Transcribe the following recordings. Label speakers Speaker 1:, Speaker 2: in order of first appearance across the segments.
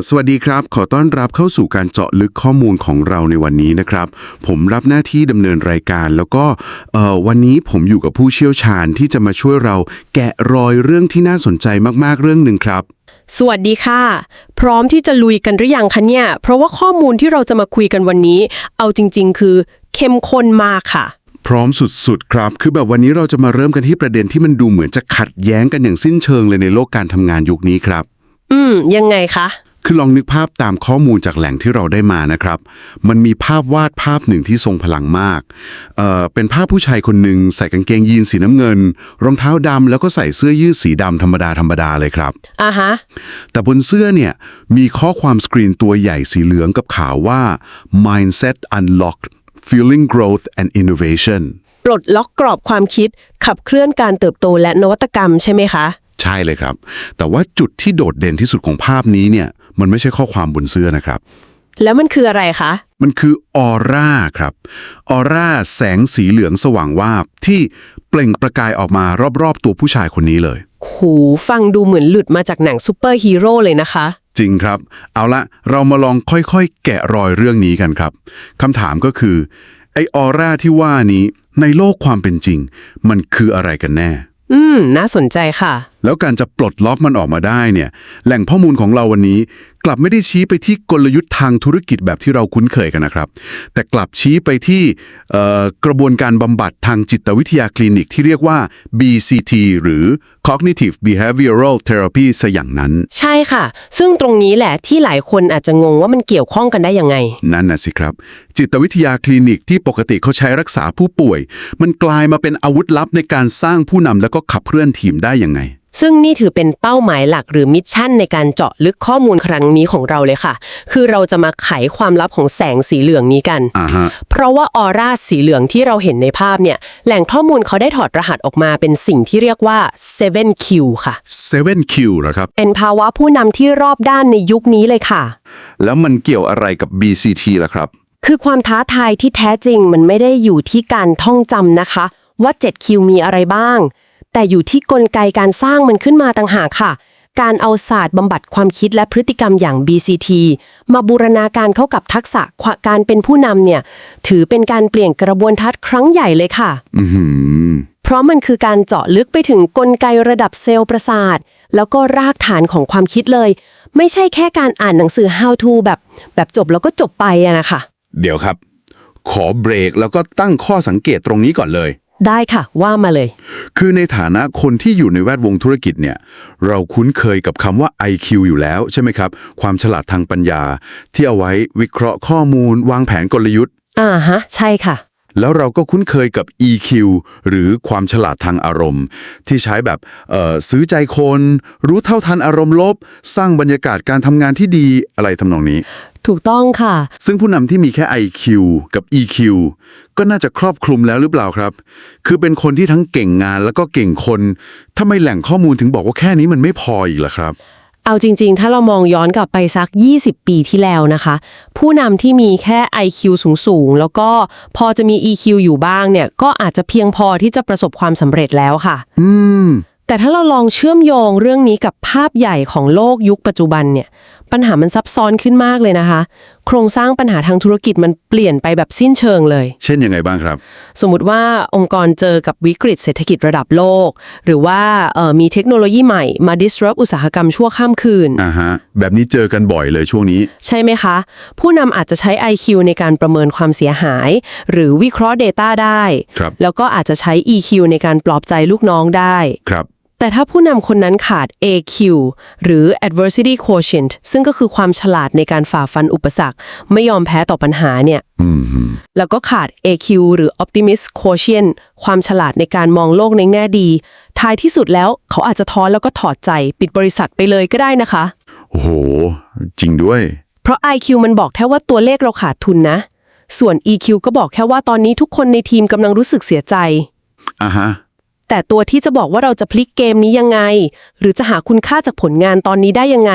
Speaker 1: สวัสดีครับขอต้อนรับเข้าสู่การเจาะลึกข้อมูลของเราในวันนี้นะครับผมรับหน้าที่ดำเนินรายการแล้วก็วันนี้ผมอยู่กับผู้เชี่ยวชาญที่จะมาช่วยเราแกะรอยเรื่องที่น่าสนใจมากๆเรื่องหนึ่งครับ
Speaker 2: สวัสดีค่ะพร้อมที่จะลุยกันหรือยังคะเนี่ยเพราะว่าข้อมูลที่เราจะมาคุยกันวันนี้เอาจริงๆคือเข้มข้นมากค่ะ
Speaker 1: พร้อมสุดๆครับคือแบบวันนี้เราจะมาเริ่มกันที่ประเด็นที่มันดูเหมือนจะขัดแย้งกันอย่างสิ้นเชิงเลยในโลกการทำงานยุคนี้ครับ
Speaker 2: ยังไงคะ
Speaker 1: คือลองนึกภาพตามข้อมูลจากแหล่งที่เราได้มานะครับมันมีภาพวาดภาพหนึ่งที่ทรงพลังมากเป็นภาพผู้ชายคนหนึ่งใส่กางเกงยีนสีน้ำเงินรองเท้าดำแล้วก็ใส่เสื้อยืดสีดำธรรมดาเลยครับ
Speaker 2: ฮะ
Speaker 1: แต่บนเสื้อเนี่ยมีข้อความสกรีนตัวใหญ่สีเหลืองกับขาวว่า mindset unlocked fueling growth and innovation
Speaker 2: ปลดล็อกกรอบความคิดขับเคลื่อนการเติบโตและนวัตกรรมใช่ไหมคะ
Speaker 1: ใช่เลยครับแต่ว่าจุดที่โดดเด่นที่สุดของภาพนี้เนี่ยมันไม่ใช่ข้อความบนเสื้อนะครับ
Speaker 2: แล้วมันคืออะไรคะ
Speaker 1: มันคือออร่าครับออร่าแสงสีเหลืองสว่างวาบที่เปล่งประกายออกมารอบๆตัวผู้ชายคนนี้เลย
Speaker 2: ฟังดูเหมือนหลุดมาจากหนังซูเปอร์ฮีโร่เลยนะคะ
Speaker 1: จริงครับเอาละเรามาลองค่อยๆแกะรอยเรื่องนี้กันครับคำถามก็คือไอออร่าที่ว่านี้ในโลกความเป็นจริงมันคืออะไรกันแน่
Speaker 2: น่าสนใจค่ะ
Speaker 1: แล้วการจะปลดล็อกมันออกมาได้เนี่ยแหล่งข้อมูลของเราวันนี้กลับไม่ได้ชี้ไปที่กลยุทธ์ทางธุรกิจแบบที่เราคุ้นเคยกันนะครับแต่กลับชี้ไปที่กระบวนการบำบัดทางจิตวิทยาคลินิกที่เรียกว่า BCT หรือ Cognitive Behavioral Therapy ซะอย่างนั้น
Speaker 2: ใช่ค่ะซึ่งตรงนี้แหละที่หลายคนอาจจะงงว่ามันเกี่ยวข้องกันได้ยังไง
Speaker 1: นั่นน่ะสิครับจิตวิทยาคลินิกที่ปกติเขาใช้รักษาผู้ป่วยมันกลายมาเป็นอาวุธลับในการสร้างผู้นำแล้วก็ขับเคลื่อนทีมได้ยังไง
Speaker 2: ซึ่งนี่ถือเป็นเป้าหมายหลักหรือมิชชั่นในการเจาะลึกข้อมูลครั้งนี้ของเราเลยค่ะคือเราจะมาไขความลับของแสงสีเหลืองนี้กันเพราะว่าออร่าสีเหลืองที่เราเห็นในภาพเนี่ยแหล่งข้อมูลเขาได้ถอดรหัสออกมาเป็นสิ่งที่เรียกว่า 7Q ค่ะ
Speaker 1: 7Q เหรอครับ
Speaker 2: เป็นภาวะผู้นำที่รอบด้านในยุคนี้เลยค่ะ
Speaker 1: แล้วมันเกี่ยวอะไรกับ BCT ล่ะครับ
Speaker 2: คือความท้าทายที่แท้จริงมันไม่ได้อยู่ที่การท่องจำนะคะว่า 7Q มีอะไรบ้างแต่อยู่ที่กลไกการสร้างมันขึ้นมาต่างหากค่ะการเอาศาสตร์บำบัดความคิดและพฤติกรรมอย่าง BCT มาบูรณาการเข้ากับทักษะการเป็นผู้นำเนี่ยถือเป็นการเปลี่ยนกระบวนทัศน์ครั้งใหญ่เลยค่ะเพราะมันคือการเจาะลึกไปถึงกลไกระดับเซลล์ประสาทแล้วก็รากฐานของความคิดเลยไม่ใช่แค่การอ่านหนังสือ how to แบบจบแล้วก็จบไปนะคะ
Speaker 1: เดี๋ยวครับขอเบรกแล้วก็ตั้งข้อสังเกตตรงนี้ก่อนเลย
Speaker 2: ได้ค่ะว่ามาเลย
Speaker 1: คือในฐานะคนที่อยู่ในแวดวงธุรกิจเนี่ยเราคุ้นเคยกับคำว่า IQ อยู่แล้วใช่ไหมครับความฉลาดทางปัญญาที่เอาไว้วิเคราะห์ข้อมูลวางแผนกลยุทธ์
Speaker 2: ใช่ค่ะ
Speaker 1: แล้วเราก็คุ้นเคยกับ EQ หรือความฉลาดทางอารมณ์ที่ใช้แบบซื้อใจคนรู้เท่าทันอารมณ์ลบสร้างบรรยากาศการทำงานที่ดีอะไรทำนองนี้
Speaker 2: ถูกต้องค่ะ
Speaker 1: ซึ่งผู้นำที่มีแค่ IQ กับ EQ ก็น่าจะครอบคลุมแล้วหรือเปล่าครับคือเป็นคนที่ทั้งเก่งงานแล้วก็เก่งคนทำไมแหล่งข้อมูลถึงบอกว่าแค่นี้มันไม่พออีกล่ะครับ
Speaker 2: เอาจริงๆถ้าเรามองย้อนกลับไปสัก20ปีที่แล้วนะคะผู้นำที่มีแค่ IQ สูงๆแล้วก็พอจะมี EQ อยู่บ้างเนี่ยก็อาจจะเพียงพอที่จะประสบความสำเร็จแล้วค่ะแต่ถ้าเราลองเชื่อมโยงเรื่องนี้กับภาพใหญ่ของโลกยุคปัจจุบันเนี่ยปัญหามันซับซ้อนขึ้นมากเลยนะคะโครงสร้างปัญหาทางธุรกิจมันเปลี่ยนไปแบบสิ้นเชิงเลย
Speaker 1: เช่นยังไงบ้างครับ
Speaker 2: สมมุติว่าองค์กรเจอกับวิกฤตเศรษฐกิจระดับโลกหรือว่ามีเทคโนโลยีใหม่มา disrupt อุตสาหกรรมชั่วข้ามคืน
Speaker 1: แบบนี้เจอกันบ่อยเลยช่วงนี้
Speaker 2: ใช่ไหมคะผู้นำอาจจะใช้ IQ ในการประเมินความเสียหายหรือวิเคราะห์ Data ได้แล้วก็อาจจะใช้ EQ ในการปลอบใจลูกน้องได้
Speaker 1: ครับ
Speaker 2: แต่ถ้าผู้นำคนนั้นขาด AQ หรือ adversity quotient ซึ่งก็คือความฉลาดในการฝ่าฟันอุปสรรคไม่ยอมแพ้ต่อปัญหาเนี่ยแล้วก็ขาด AQ หรือ optimist quotient ความฉลาดในการมองโลกในแง่ดีท้ายที่สุดแล้วเขาอาจจะท้อแล้วก็ถอดใจปิดบริษัทไปเลยก็ได้นะคะ
Speaker 1: โอ้โหจริงด้วย
Speaker 2: เพราะ IQ มันบอกแค่ว่าตัวเลขเราขาดทุนนะส่วน EQ ก็บอกแค่ว่าตอนนี้ทุกคนในทีมกำลังรู้สึกเสียใจแต่ตัวที่จะบอกว่าเราจะพลิกเกมนี้ยังไงหรือจะหาคุณค่าจากผลงานตอนนี้ได้ยังไง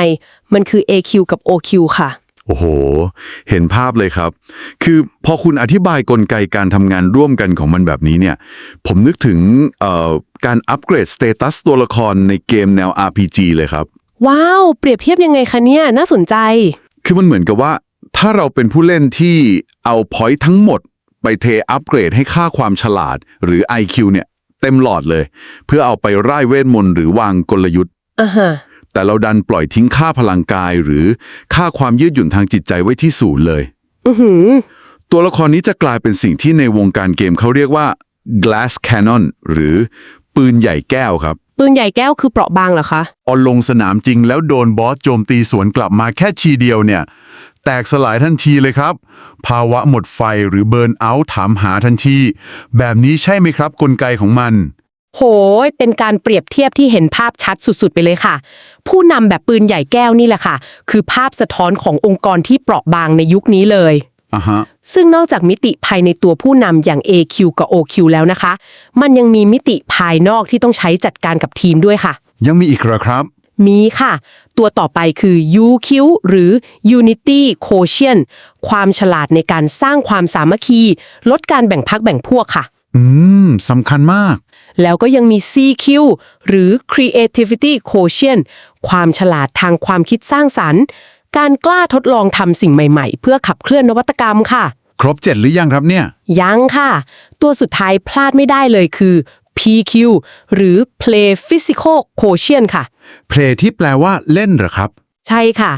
Speaker 2: มันคือ AQ กับ OQ ค่ะ
Speaker 1: โอ้โหเห็นภาพเลยครับคือพอคุณอธิบายกลไกการทำงานร่วมกันของมันแบบนี้เนี่ยผมนึกถึงการอัปเกรดสเตตัสตัวละครในเกมแนว RPG เลยครับ
Speaker 2: ว้าว เปรียบเทียบยังไงคะเนี่ยน่าสนใจ
Speaker 1: คือมันเหมือนกับว่าถ้าเราเป็นผู้เล่นที่เอาพอยต์ทั้งหมดไปเทอัปเกรดให้ค่าความฉลาดหรือ IQ เนี่ยเต็มหลอดเลย เพื่อเอาไปร่ายเวทมนต์หรือวางกลยุทธ์
Speaker 2: อ่าฮะ
Speaker 1: แต่เราดันปล่อยทิ้งค่าพลังกายหรือค่าความยืดหยุ่นทางจิตใจไว้ที่ศูนย์เลย
Speaker 2: อือหือ
Speaker 1: ตัวละครนี้จะกลายเป็นสิ่งที่ในวงการเกมเขาเรียกว่า glass cannon หรือปืนใหญ่แก้วครับ
Speaker 2: ปืนใหญ่แก้วคือเปราะบางเหรอคะ
Speaker 1: พอลงสนามจริงแล้วโดนบอสโจมตีสวนกลับมาแค่ทีเดียวเนี่ยแตกสลายทันทีเลยครับ ภาวะหมดไฟหรือเบิร์นเอาท์ถามหาทันที แบบนี้ใช่ไหมครับกลไกของมัน
Speaker 2: โหยเป็นการเปรียบเทียบที่เห็นภาพชัดสุดๆไปเลยค่ะ ผู้นำแบบปืนใหญ่แก้วนี่แหละค่ะ คือภาพสะท้อนขององค์กรที่เปราะบางในยุคนี้เลย
Speaker 1: อ่ะฮะ
Speaker 2: ซึ่งนอกจากมิติภายในตัวผู้นำอย่าง AQ กับ OQ แล้วนะคะ มันยังมีมิติภายนอกที่ต้องใช้จัดการกับทีมด้วยค่ะ
Speaker 1: ยังมีอีกเหรอครับ
Speaker 2: มีค่ะ ตัวต่อไปคือ UQ หรือ Unity Quotient ความฉลาดในการสร้างความสามัคคี ลดการแบ่งพรรคแบ่งพวกค่ะ
Speaker 1: สำคัญมาก
Speaker 2: แล้วก็ยังมี CQ หรือ Creativity Quotient ความฉลาดทางความคิดสร้างสรรค์ การกล้าทดลองทำสิ่งใหม่ๆ เพื่อขับเคลื่อนนวัตกรรมค่ะ
Speaker 1: ครบ7หรือยังครับเนี่ย
Speaker 2: ยังค่ะ ตัวสุดท้ายพลาดไม่ได้เลยคือ PQ หรือ Play Physical Quotient ค่ะ
Speaker 1: เพลย์ที่แปลว่าเล่นเหรอครับ
Speaker 2: ใช่ค่ะ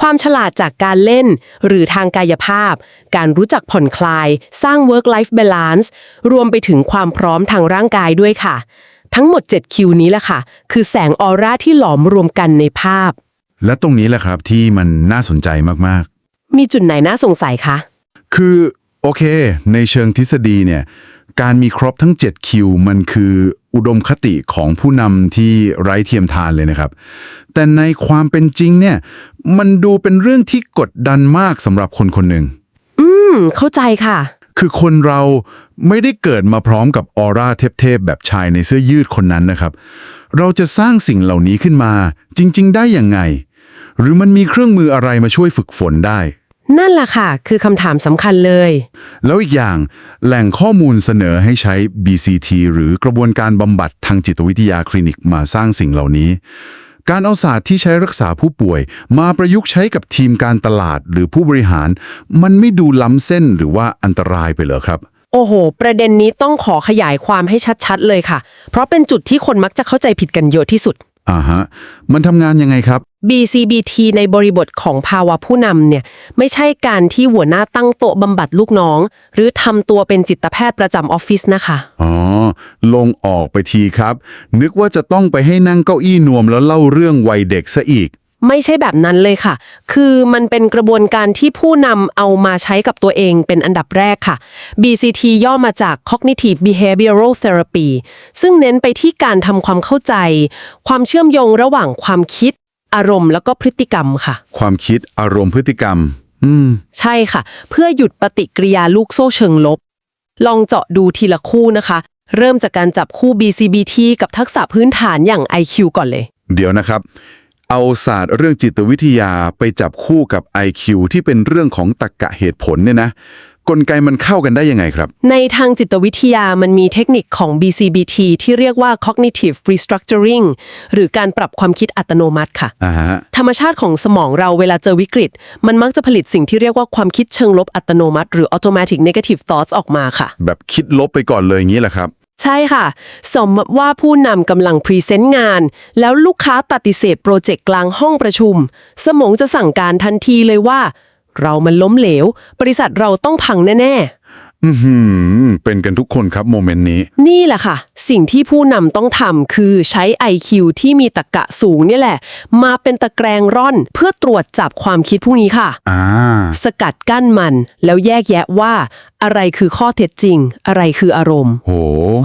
Speaker 2: ความฉลาดจากการเล่น หรือทางกายภาพ การรู้จักผ่อนคลาย สร้าง work life balance รวมไปถึงความพร้อมทางร่างกายด้วยค่ะ ทั้งหมด 7 คิวนี้แหละค่ะ คือแสงออร่าที่หลอมรวมกันในภาพ
Speaker 1: และตรงนี้แหละครับที่มันน่าสนใจมากๆ
Speaker 2: มีจุดไหนน่าสงสัยคะ
Speaker 1: คือโอเค ในเชิงทฤษฎีเนี่ยการมีครบทั้ง7คิวมันคืออุดมคติของผู้นำที่ไร้เทียมทานเลยนะครับ แต่ในความเป็นจริงเนี่ยมันดูเป็นเรื่องที่กดดันมากสำหรับคนคนหนึ่ง
Speaker 2: เข้าใจค่ะ
Speaker 1: คือคนเราไม่ได้เกิดมาพร้อมกับออร่าเทพๆแบบชายในเสื้อยืดคนนั้นนะครับ เราจะสร้างสิ่งเหล่านี้ขึ้นมาจริงๆได้ยังไง หรือมันมีเครื่องมืออะไรมาช่วยฝึกฝนได้
Speaker 2: นั่นแหละค่ะ คือคำถามสำคัญเลย
Speaker 1: แล้วอีกอย่างแหล่งข้อมูลเสนอให้ใช้ BCT หรือกระบวนการบำบัดทางจิตวิทยาคลินิกมาสร้างสิ่งเหล่านี้ การเอาศาสตร์ที่ใช้รักษาผู้ป่วย มาประยุกต์ใช้กับทีมการตลาดหรือผู้บริหาร มันไม่ดูล้ำเส้นหรือว่าอันตรายไปเหรอครับ
Speaker 2: โอ้โห ประเด็นนี้ต้องขอขยายความให้ชัดๆเลยค่ะ เพราะเป็นจุดที่คนมักจะเข้าใจผิดกันเยอะที่สุด
Speaker 1: ฮะ มันทำงานยังไงครับ
Speaker 2: BCBT ในบริบทของภาวะผู้นำเนี่ยไม่ใช่การที่หัวหน้าตั้งโต๊ะบำบัดลูกน้อง หรือทำตัวเป็นจิตแพทย์ประจำออฟฟิศนะคะ
Speaker 1: อ๋อ ลงออกไปทีครับ นึกว่าจะต้องไปให้นั่งเก้าอี้นวมแล้วเล่าเรื่องวัยเด็กซะอีก
Speaker 2: ไม่ใช่แบบนั้นเลยค่ะ คือมันเป็นกระบวนการที่ผู้นำเอามาใช้กับตัวเองเป็นอันดับแรกค่ะ BCT ย่อมาจาก Cognitive Behavioral Therapy ซึ่งเน้นไปที่การทำความเข้าใจ ความเชื่อมโยงระหว่างความคิด อารมณ์แล้วก็พฤติกรรมค่ะ
Speaker 1: ความคิดอารมณ์พฤติกรรม
Speaker 2: ใช่ค่ะ เพื่อหยุดปฏิกิริยาลูกโซ่เชิงลบ ลองเจาะดูทีละคู่นะคะ เริ่มจากการจับคู่ BCBT กับทักษะพื้นฐานอย่าง IQ ก่อนเลย
Speaker 1: เดี๋ยวนะครับ เอาศาสตร์เรื่องจิตวิทยาไปจับคู่กับ IQ ที่เป็นเรื่องของตรรกะเหตุผลเนี่ยนะ กลไกมันเข้ากันได้ยังไงครับ
Speaker 2: ในทางจิตวิทยามันมีเทคนิคของ BCBT ที่เรียกว่า cognitive restructuring หรือการปรับความคิดอัตโนมัติค่ะ ธรรมชาติของสมองเราเวลาเจอวิกฤต มันมักจะผลิตสิ่งที่เรียกว่าความคิดเชิงลบอัตโนมัติหรือ automatic negative thoughts ออกมาค่ะ
Speaker 1: แบบคิดลบไปก่อนเลยอย่างนี้แหละครับ
Speaker 2: ใช่ค่ะ สมมติว่าผู้นำกำลังพรีเซนต์งาน แล้วลูกค้าปฏิเสธโปรเจกต์กลางห้องประชุม สมองจะสั่งการทันทีเลยว่า เรามันล้มเหลว บริษัทเราต้องพังแน่ๆ
Speaker 1: เป็นกันทุกคนครับโมเมนต์นี้
Speaker 2: นี่แหละค่ะ สิ่งที่ผู้นำต้องทำคือใช้ IQ ที่มีตรรกะสูงเนี่ยแหละ มาเป็นตะแกรงร่อนเพื่อตรวจจับความคิดพวกนี้ค่ะ สกัดกั้นมันแล้วแยกแยะว่า อะไรคือข้อเท็จจริง อะไรคืออารมณ์
Speaker 1: โห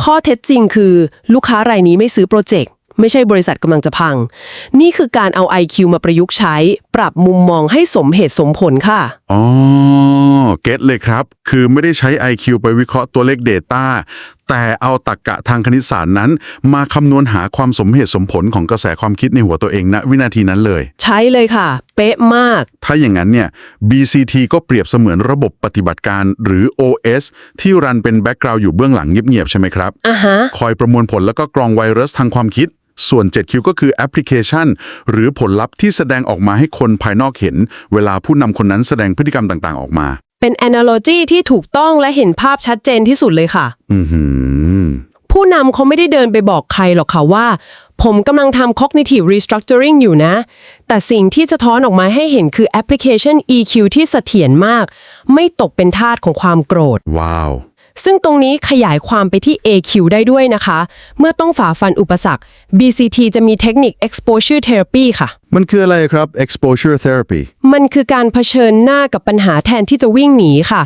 Speaker 2: ข้อเท็จจริงคือลูกค้ารายนี้ไม่ซื้อโปรเจกต์ไม่ใช่บริษัทกำลังจะพัง นี่คือการเอา IQ มาประยุกต์ใช้ ปรับมุมมองให้สมเหตุสมผลค่ะ
Speaker 1: อ๋อ เก็ตเลยครับ คือไม่ได้ใช้ IQ ไปวิเคราะห์ตัวเลข Data แต่เอาตรรกะทางคณิตศาสตร์นั้น มาคำนวณหาความสมเหตุสมผลของกระแสความคิดในหัวตัวเองณวินาทีนั้นเลย
Speaker 2: ใช้เลยค่ะ เป๊ะมาก
Speaker 1: ถ้าอย่างนั้นเนี่ย BCT ก็เปรียบเสมือนระบบปฏิบัติการหรือ OS ที่รันเป็นแบ็กกราวด์อยู่เบื้องหลังเงียบๆใช่ไหมครับ
Speaker 2: ฮะ
Speaker 1: คอยประมวลผลแล้วก็กรองไวรัสทางความคิด ส่วน 7Q ก็คือแอปพลิเคชันหรือผลลัพธ์ที่แสดงออกมาให้คนภายนอกเห็น เวลาผู้นำคนนั้นแสดงพฤติกรรมต่างๆออกมา
Speaker 2: เป็น analogy ที่ถูกต้องและเห็นภาพชัดเจนที่สุดเลยค่ะ ผู้นำเขาไม่ได้เดินไปบอกใครหรอกค่ะว่า ผมกำลังทำ cognitive restructuring อยู่นะ แต่สิ่งที่สะท้อนออกมาให้เห็นคือแอปพลิเคชัน EQ ที่เสถียรมาก ไม่ตกเป็นทาสของความโกรธ
Speaker 1: ว้าว
Speaker 2: ซึ่งตรงนี้ขยายความไปที่ AQ ได้ด้วยนะคะ เมื่อต้องฝ่าฟันอุปสรรค BCT จะมีเทคนิค exposure therapy ค่ะ
Speaker 1: มันคืออะไรครับ exposure therapy
Speaker 2: มันคือการเผชิญหน้ากับปัญหาแทนที่จะวิ่งหนีค่ะ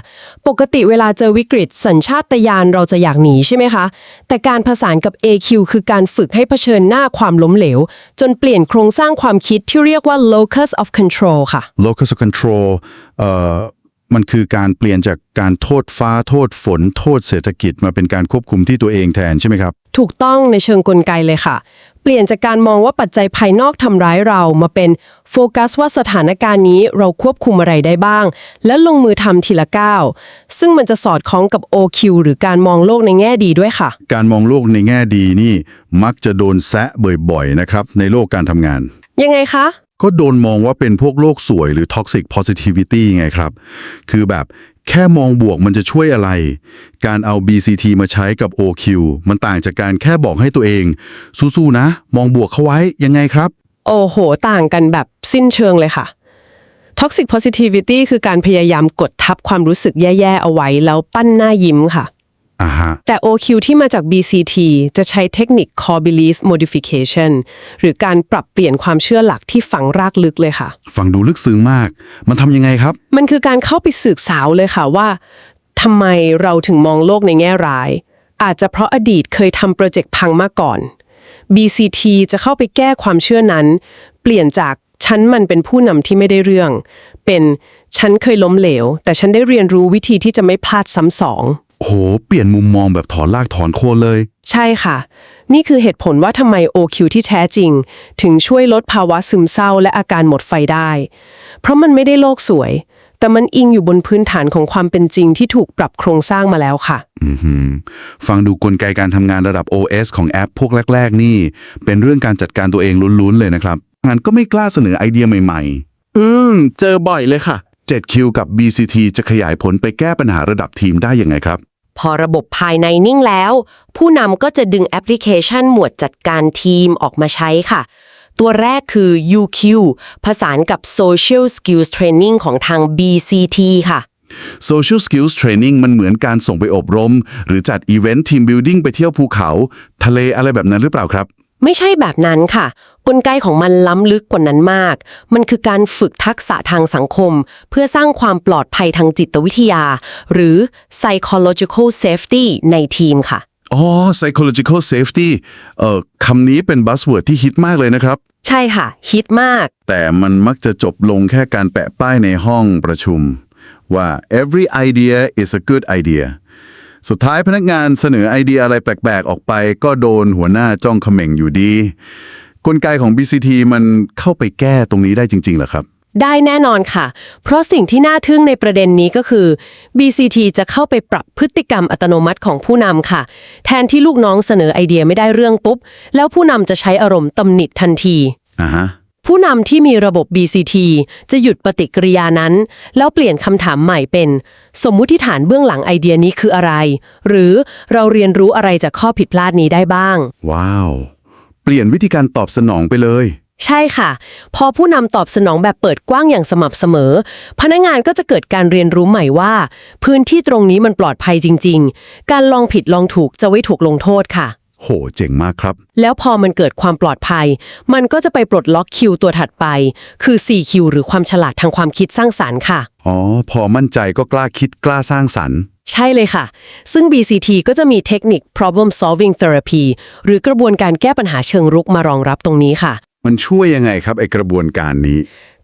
Speaker 2: ปกติเวลาเจอวิกฤตสัญชาตญาณเราจะอยากหนีใช่ไหมคะ แต่การผสานกับ AQ คือการฝึกให้เผชิญหน้าความล้มเหลว จนเปลี่ยนโครงสร้างความคิดที่เรียกว่า locus of control ค่ะ
Speaker 1: locus of control มันคือการเปลี่ยนจากการโทษฟ้าโทษฝนโทษเศรษฐกิจมาเป็นการควบคุมที่ตัวเองแทนใช่ไหมครับ
Speaker 2: ถูกต้องในเชิงกลไกเลยค่ะ เปลี่ยนจากการมองว่าปัจจัยภายนอกทำร้ายเรามาเป็นโฟกัสว่าสถานการณ์นี้เราควบคุมอะไรได้บ้าง และลงมือทำทีละก้าวซึ่งมันจะสอดคล้องกับ OQ หรือการมองโลกในแง่ดีด้วยค่ะ
Speaker 1: การมองโลกในแง่ดีนี่มักจะโดนแซะบ่อยๆนะครับในโลกการทำงาน
Speaker 2: ยังไงคะ
Speaker 1: ก็โดนมองว่าเป็นพวกโลกสวยหรือ toxic positivity ไงครับ คือแบบแค่มองบวกมันจะช่วยอะไร การเอา BCT มาใช้กับ OQ มันต่างจากการแค่บอกให้ตัวเองสู้ๆนะ มองบวกเข้าไว้ยังไงครับ
Speaker 2: โอ้โห ต่างกันแบบสิ้นเชิงเลยค่ะ Toxic Positivity คือการพยายามกดทับความรู้สึกแย่ๆเอาไว้แล้วปั้นหน้ายิ้มค่ะ แต่ OQ ที่มาจาก BCT จะใช้เทคนิค Core Belief Modification หรือการปรับเปลี่ยนความเชื่อหลักที่ฝังรากลึกเลยค่ะ
Speaker 1: ฟังดูลึกซึ้งมาก มันทำยังไงครับ
Speaker 2: มันคือการเข้าไปสืบสาวเลยค่ะว่าทำไมเราถึงมองโลกในแง่ร้าย อาจจะเพราะอดีตเคยทำโปรเจกต์พังมาก่อน BCT จะเข้าไปแก้ความเชื่อนั้น เปลี่ยนจากฉันมันเป็นผู้นำที่ไม่ได้เรื่อง เป็นฉันเคยล้มเหลว แต่ฉันได้เรียนรู้วิธีที่จะไม่พลาดซ้ำสอง
Speaker 1: โหเปลี่ยนมุมมองแบบถอนรากถอนโคนเลย
Speaker 2: ใช่ค่ะ นี่คือเหตุผลว่าทำไม OQ ที่แท้จริง ถึงช่วยลดภาวะซึมเศร้าและอาการหมดไฟได้ เพราะมันไม่ได้โลกสวย แต่มันอิงอยู่บนพื้นฐานของความเป็นจริงที่ถูกปรับโครงสร้างมาแล้วค่ะ
Speaker 1: ฟังดูกลไกการทำงานระดับ OS ของแอปพวกแรกๆนี่ เป็นเรื่องการจัดการตัวเองล้วนๆเลยนะครับงานก็ไม่กล้าเสนอไอเดียใหม่ๆเจอบ่อยเลยค่ะ 7Q กับ BCT จะขยายผลไปแก้ปัญหาระดับทีมได้ยังไงครับ
Speaker 2: พอระบบภายในนิ่งแล้ว ผู้นำก็จะดึงแอปพลิเคชันหมวดจัดการทีมออกมาใช้ค่ะ ตัวแรกคือ UQ ผสานกับ Social Skills Training ของทาง BCT ค่ะ
Speaker 1: Social Skills Training มันเหมือนการส่งไปอบรม หรือจัดอีเวนต์ทีมบิลดิ้งไปเที่ยวภูเขา ทะเลอะไรแบบนั้นหรือเปล่าครับ
Speaker 2: ไม่ใช่แบบนั้นค่ะ กลไกของมันล้ำลึกกว่านั้นมาก มันคือการฝึกทักษะทางสังคม เพื่อสร้างความปลอดภัยทางจิตวิทยา หรือ psychological safety ในทีมค่ะ
Speaker 1: อ๋อ psychological safety คำนี้เป็น buzzword ที่ฮิตมากเลยนะครับ
Speaker 2: ใช่ค่ะ ฮิตมาก
Speaker 1: แต่มันมักจะจบลงแค่การแปะป้ายในห้องประชุม ว่า every idea is a good idea สุดท้ายพนักงานเสนอไอเดียอะไรแปลกๆออกไปก็โดนหัวหน้าจ้องเขม่งอยู่ดี กลไกของ BCT มันเข้าไปแก้ตรงนี้ได้จริงๆเหรอครับ
Speaker 2: ได้แน่นอนค่ะ เพราะสิ่งที่น่าทึ่งในประเด็นนี้ก็คือ BCT จะเข้าไปปรับพฤติกรรมอัตโนมัติของผู้นำค่ะ แทนที่ลูกน้องเสนอไอเดียไม่ได้เรื่องปุ๊บ แล้วผู้นำจะใช้อารมณ์ตำหนิทันที ผู้นำที่มีระบบ BCT จะหยุดปฏิกิริยานั้น แล้วเปลี่ยนคำถามใหม่เป็น สมมุติฐานเบื้องหลังไอเดียนี้คืออะไร หรือเราเรียนรู้อะไรจากข้อผิดพลาดนี้ได้บ้าง
Speaker 1: ว้าว เปลี่ยนวิธีการตอบสนองไปเลย
Speaker 2: ใช่ค่ะ พอผู้นำตอบสนองแบบเปิดกว้างอย่างสม่ำเสมอ พนักงานก็จะเกิดการเรียนรู้ใหม่ว่า พื้นที่ตรงนี้มันปลอดภัยจริงๆ การลองผิดลองถูกจะไว้ถูกลงโทษค่ะ
Speaker 1: โหเจ๋งมากครับ
Speaker 2: แล้วพอมันเกิดความปลอดภัย มันก็จะไปปลดล็อกคิวตัวถัดไป คือ 4Q หรือความฉลาดทางความคิดสร้างสรรค์ค่ะ
Speaker 1: อ๋อ พอมั่นใจก็กล้าคิดกล้าสร้างสรรค์
Speaker 2: ใช่เลยค่ะ ซึ่ง BCT ก็จะมีเทคนิค problem solving therapy หรือกระบวนการแก้ปัญหาเชิงรุกมารองรับตรงนี้ค่ะ
Speaker 1: มันช่วยยังไงครับไอกระบวนการนี้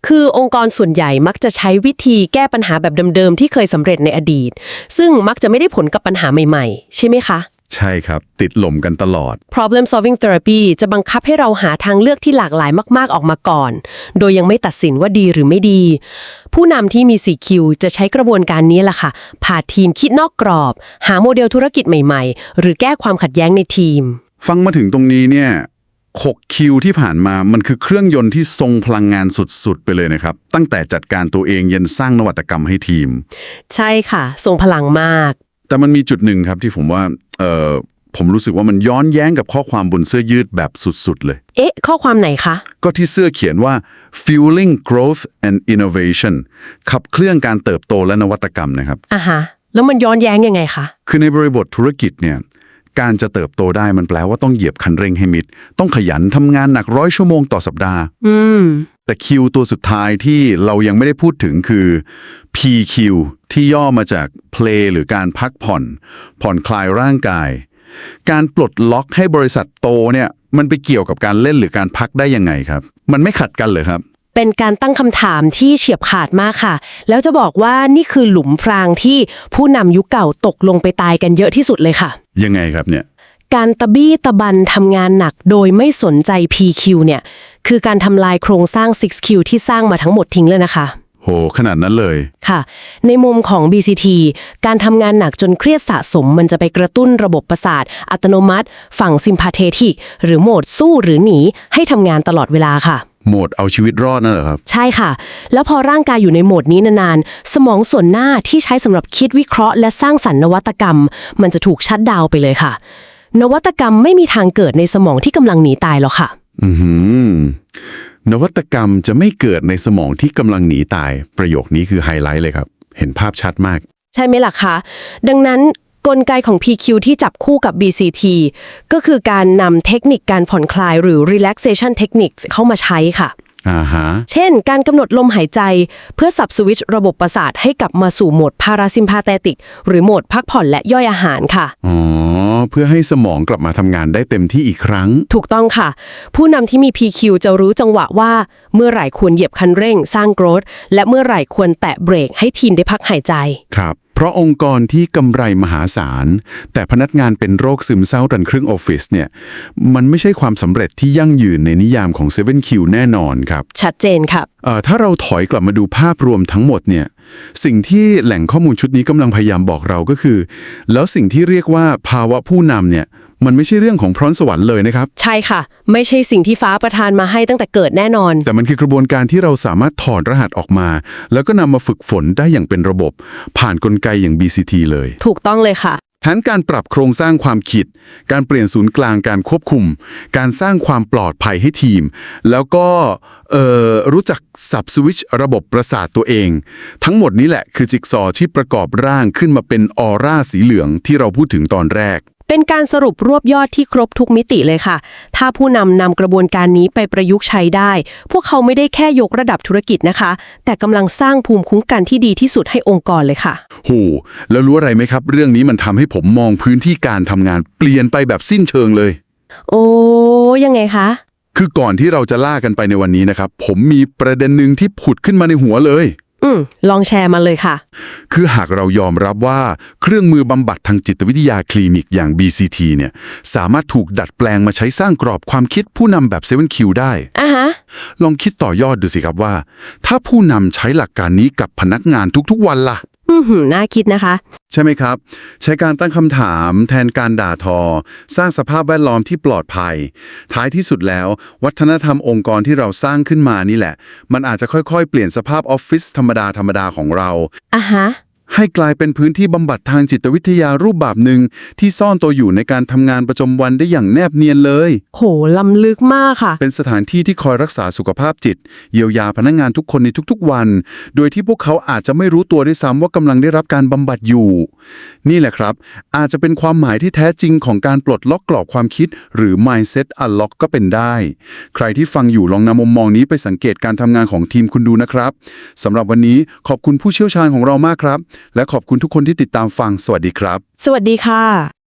Speaker 2: คือองค์กรส่วนใหญ่มักจะใช้วิธีแก้ปัญหาแบบเดิมๆที่เคยสำเร็จในอดีต ซึ่งมักจะไม่ได้ผลกับปัญหาใหม่ๆ ใช่ไหมคะ
Speaker 1: ใช่ครับ ติดหล่มกันตลอด
Speaker 2: problem solving therapy จะบังคับให้เราหาทางเลือกที่หลากหลายมากๆออกมาก่อน โดยยังไม่ตัดสินว่าดีหรือไม่ดี ผู้นำที่มี 4Q จะใช้กระบวนการนี้ล่ะค่ะพาทีมคิดนอกกรอบ หาโมเดลธุรกิจใหม่ๆ หรือแก้ความขัดแย้งในทีม
Speaker 1: ฟังมาถึงตรงนี้เนี่ย 6 คิวที่ผ่านมามันคือเครื่องยนต์ที่ทรงพลังงานสุดๆไปเลยนะครับ ตั้งแต่จัดการตัวเองยันสร้างนวัตกรรมให้ทีม
Speaker 2: ใช่ค่ะทรงพลังมาก
Speaker 1: แต่มันมีจุดหนึ่งครับที่ผมว่าผมรู้สึกว่ามันย้อนแย้งกับข้อความบนเสื้อยืดแบบสุดๆเลย
Speaker 2: เอ๊ะ ข้อความไหนคะ
Speaker 1: ก็ที่เสื้อเขียนว่า fueling growth and innovation ขับเคลื่อนการเติบโตและนวัตกรรมนะครับ
Speaker 2: อ่ะฮะ แล้วมันย้อนแย้งยังไงคะ
Speaker 1: คือในบริบทธุรกิจเนี่ยการจะเติบโตได้มันแปลว่าต้องเหยียบคันเร่งให้มิด ต้องขยันทำงานหนัก100 ชั่วโมงต่อสัปดาห์ แต่คิวตัวสุดท้ายที่เรายังไม่ได้พูดถึงคือ PQ ที่ย่อมาจาก play หรือการพักผ่อนคลายร่างกาย การปลดล็อกให้บริษัทโตเนี่ยมันไปเกี่ยวกับการเล่นหรือการพักได้ยังไงครับ มันไม่ขัดกันเลยครับ
Speaker 2: เป็นการตั้งคำถามที่เฉียบขาดมากค่ะ แล้วจะบอกว่านี่คือหลุมพรางที่ผู้นำยุคเก่าตกลงไปตายกันเยอะที่สุดเลยค่ะ
Speaker 1: ยังไงครับเนี่ย
Speaker 2: การตะบี้ตะบันทำงานหนักโดยไม่สนใจ PQ เนี่ยคือการทำลายโครงสร้าง 6Q ที่สร้างมาทั้งหมดทิ้งเลยนะคะ
Speaker 1: โหขนาดนั้นเลย
Speaker 2: ค่ะ ในมุมของ BCT การทำงานหนักจนเครียดสะสมมันจะไปกระตุ้นระบบประสาทอัตโนมัติฝั่งซิมพาเทติกหรือโหมดสู้หรือหนีให้ทำงานตลอดเวลาค่ะ
Speaker 1: โหมดเอาชีวิตรอดนั่นเหรอครับ
Speaker 2: ใช่ค่ะ แล้วพอร่างกายอยู่ในโหมดนี้นานๆ สมองส่วนหน้าที่ใช้สำหรับคิดวิเคราะห์และสร้างสรรค์นวัตกรรม มันจะถูกชัตดาวน์ไปเลยค่ะ นวัตกรรมไม่มีทางเกิดในสมองที่กำลังหนีตายหรอกค่ะ
Speaker 1: นวัตกรรมจะไม่เกิดในสมองที่กำลังหนีตาย ประโยคนี้คือไฮไลท์เลยครับ เห็นภาพชัดมาก
Speaker 2: ใช่ไหมล่ะคะ ดังนั้นกลไกของ PQ ที่จับคู่กับ BCT ก็คือการนำเทคนิคการผ่อนคลายหรือ relaxation techniques เข้ามาใช้ค่ะ เช่น การกำหนดลมหายใจเพื่อสับสวิตช์ระบบประสาทให้กลับมาสู่โหมดพาราซิมพาเทติกหรือโหมดพักผ่อนและย่อยอาหารค่ะ
Speaker 1: เพื่อให้สมองกลับมาทำงานได้เต็มที่อีกครั้ง
Speaker 2: ถูกต้องค่ะ ผู้นำที่มี PQ จะรู้จังหวะว่าเมื่อไหร่ควรเหยียบคันเร่งสร้างโกรธและเมื่อไหร่ควรแตะเบรกให้ทีมได้พักหายใจ
Speaker 1: ครับ เพราะองค์กรที่กำไรมหาศาลแต่พนักงานเป็นโรคซึมเศร้ารันครึ่งออฟฟิศเนี่ยมันไม่ใช่ความสำเร็จที่ยั่งยืนในนิยามของ 7Q แน่นอนครับ
Speaker 2: ชัดเจนครับ
Speaker 1: ถ้าเราถอยกลับมาดูภาพรวมทั้งหมดเนี่ยสิ่งที่แหล่งข้อมูลชุดนี้กำลังพยายามบอกเราก็คือ แล้วสิ่งที่เรียกว่าภาวะผู้นำเนี่ยมันไม่ใช่เรื่องของพรสวรรค์เลยนะครับ
Speaker 2: ใช่ค่ะ ไม่ใช่สิ่งที่ฟ้าประทานมาให้ตั้งแต่เกิดแน่นอน
Speaker 1: แต่มันคือกระบวนการที่เราสามารถถอดรหัสออกมา แล้วก็นำมาฝึกฝนได้อย่างเป็นระบบ ผ่านกลไกอย่าง BCT เลย
Speaker 2: ถูกต้องเลยค่ะ
Speaker 1: ทั้งการปรับโครงสร้างความคิด การเปลี่ยนศูนย์กลางการควบคุม การสร้างความปลอดภัยให้ทีม แล้วก็รู้จักสับสวิตช์ระบบประสาทตัวเอง ทั้งหมดนี้แหละคือจิ๊กซอว์ที่ประกอบร่างขึ้นมาเป็นออร่าสีเหลืองที่เราพูดถึงตอนแรก
Speaker 2: เป็นการสรุปรวบยอดที่ครบทุกมิติเลยค่ะ ถ้าผู้นำกระบวนการนี้ไปประยุกต์ใช้ได้ พวกเขาไม่ได้แค่ยกระดับธุรกิจนะคะ แต่กำลังสร้างภูมิคุ้มกันที่ดีที่สุดให้องค์กรเลยค่ะ
Speaker 1: โห แล้วรู้อะไรไหมครับ เรื่องนี้มันทำให้ผมมองพื้นที่การทำงานเปลี่ยนไปแบบสิ้นเชิงเลย
Speaker 2: โอ้ยังไงคะ
Speaker 1: คือก่อนที่เราจะล่ากันไปในวันนี้นะครับ ผมมีประเด็นหนึ่งที่ผุดขึ้นมาในหัวเลย
Speaker 2: ลองแชร์มาเลยค่ะ
Speaker 1: คือหากเรายอมรับว่าเครื่องมือบำบัดทางจิตวิทยาคลินิกอย่าง BCT เนี่ยสามารถถูกดัดแปลงมาใช้สร้างกรอบความคิดผู้นำแบบ 7Q ได้ ลองคิดต่อยอดดูสิครับว่า ถ้าผู้นำใช้หลักการนี้กับพนักงานทุกๆวันล่ะ
Speaker 2: น่าคิดนะคะ
Speaker 1: ใช่ไหมครับ ใช้การตั้งคำถามแทนการด่าทอ สร้างสภาพแวดล้อมที่ปลอดภัย ท้ายที่สุดแล้ววัฒนธรรมองค์กรที่เราสร้างขึ้นมานี่แหละ มันอาจจะค่อยๆ เปลี่ยนสภาพออฟฟิศธรรมดาของเรา ให้กลายเป็นพื้นที่บำบัดทางจิตวิทยารูปแบบหนึ่งที่ซ่อนตัวอยู่ในการทำงานประจำวันได้อย่างแนบเนียนเลย
Speaker 2: โหล้ำลึกมากค่ะ
Speaker 1: เป็นสถานที่ที่คอยรักษาสุขภาพจิตเยียวยาพนักงานทุกคนในทุกๆวัน โดยที่พวกเขาอาจจะไม่รู้ตัวด้วยซ้ำว่ากำลังได้รับการบำบัดอยู่ นี่แหละครับ อาจจะเป็นความหมายที่แท้จริงของการปลดล็อกกรอบความคิดหรือ mindset unlock ก็เป็นได้ ใครที่ฟังอยู่ลองนำมุมมองนี้ไปสังเกตการทำงานของทีมคุณดูนะครับสำหรับวันนี้ขอบคุณผู้เชี่ยวชาญของเรามากครับและขอบคุณทุกคนที่ติดตามฟังสวัสดีครับ
Speaker 2: สวัสดีค่ะ